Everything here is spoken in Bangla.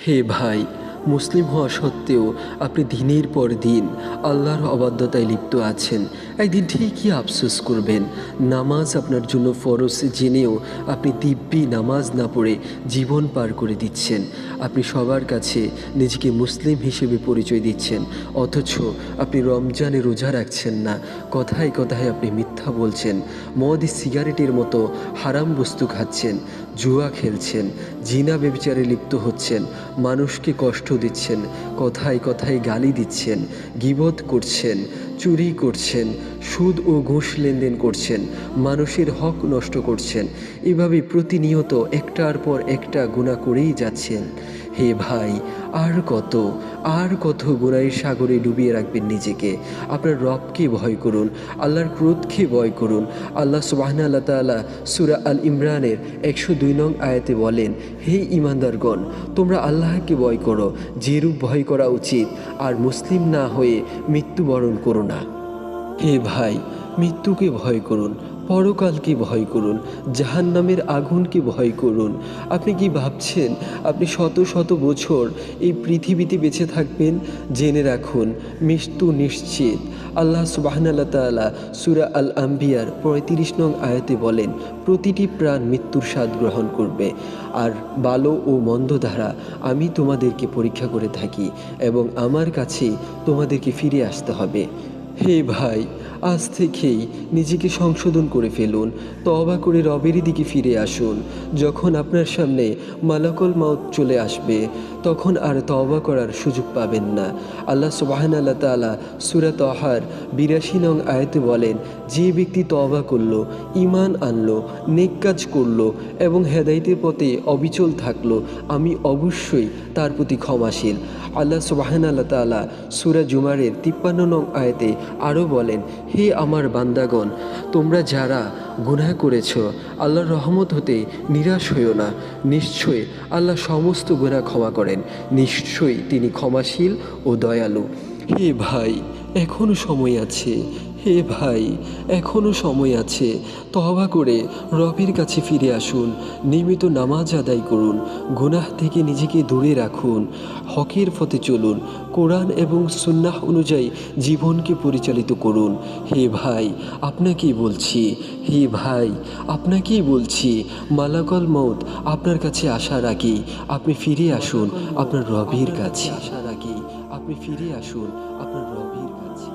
হে ভাই, মুসলিম হওয়া সত্ত্বেও আপনি দিনের পর দিন আল্লাহর অবাধ্যতায় লিপ্ত আছেন। একদিন ঠিকই আফসোস করবেন। নামাজ আপনার জন্য ফরজ জেনেও আপনি দিব্যি নামাজ না পড়ে জীবন পার করে দিচ্ছেন। আপনি সবার কাছে নিজেকে মুসলিম হিসেবে পরিচয় দিচ্ছেন, অথচ আপনি রমজানে রোজা রাখছেন না। কথায় কথায় আপনি মিথ্যা বলছেন, মদ সিগারেটের মতো হারাম বস্তু খাচ্ছেন, জুয়া খেলছেন, জিনা ব্যভিচারে লিপ্ত হচ্ছেন, মানুষকে কষ্ট দিচ্ছেন, কথায় কথায় গালি দিচ্ছেন, গীবত করছেন, চুরি করছেন, সুদ ও ঘুষ লেনদেন করছেন, মানুষের হক নষ্ট করছেন। এভাবে প্রতিনিয়ত একটার পর একটা গুনাহ করেই যাচ্ছেন। হে ভাই, আর কত গুনাহের সাগরে ডুবিয়ে রাখবেন নিজেকে? আপনার রবকে ভয় করুন, আল্লাহর ক্রোধকে ভয় করুন। আল্লাহ সুবহানাহু ওয়া তাআলা সূরা আল ইমরানের 102 নং আয়াতে বলেন, হে ঈমানদারগণ, তোমরা আল্লাহকে ভয় করো যেরূপ ভয় করা উচিত, আর মুসলিম না হয়ে মৃত্যুবরণ করো না। হে ভাই, মৃত্যুকে ভয় করুন, পরকালকে ভয় করুন, জাহান্নামের আগুনকে ভয় করুন। আপনি কি ভাবছেন আপনি শত শত বছর এই পৃথিবীতে বেঁচে থাকবেন? জেনে রাখুন, মৃত্যু নিশ্চিত। আল্লাহ সুবহানাহু ওয়া তাআলা সূরা আল আম্বিয়ার 35 নং আয়াতে বলেন, প্রতিটি প্রাণ মৃত্যুর স্বাদ গ্রহণ করবে, আর ভালো ও মন্দ দ্বারা আমি তোমাদেরকে পরীক্ষা করে থাকি এবং আমার কাছে তোমাদেরকে ফিরে আসতে হবে। হে ভাই, আজ থেকেই নিজেকে সংশোধন করে ফেলুন, তওবা করে রবেরই দিকে ফিরে আসুন। যখন আপনার সামনে মালাকুল মাউত চলে আসবে, তখন আর তওবা করার সুযোগ পাবেন না। আল্লাহ সুবহানাহু ওয়া তাআলা সূরা তাহার 82 নং আয়াতে বলেন, যে ব্যক্তি তওবা করলো, ঈমান আনলো, নেক কাজ করলো এবং হেদায়েতের পথে অবিচল থাকলো, আমি অবশ্যই তার প্রতি ক্ষমাশীল। আল্লাহ সুবহানাহু ওয়া তাআলা সূরা জুমারের 53 নং আয়াতে আরও বলেন, হে আমার বান্দাগণ, তোমরা যারা গুনাহ করেছ, আল্লাহর রহমত হতে নিরাশ হইও না। নিশ্চয়ই আল্লাহ সমস্ত গুনাহ ক্ষমা করেন, নিশ্চয়ই তিনি ক্ষমাশীল ও দয়ালু। হে ভাই, এখনও সময় আছে। হে ভাই, এখনও সময় আছে। তওবা করে রবের কাছে ফিরে আসুন, নিয়মিত নামাজ আদায় করুন, গুনাহ থেকে নিজেকে দূরে রাখুন, হকের পথে চলুন, কোরআন এবং সুন্নাহ অনুযায়ী জীবনকে পরিচালিত করুন। হে ভাই, আপনাকেই বলছি, হে ভাই, আপনাকেই বলছি, মালাকুল মউত আপনার কাছে আসার আগেই আপনি ফিরে আসুন আপনার রবের কাছে। আসার আগেই আপনি ফিরে আসুন আপনার রবের কাছে।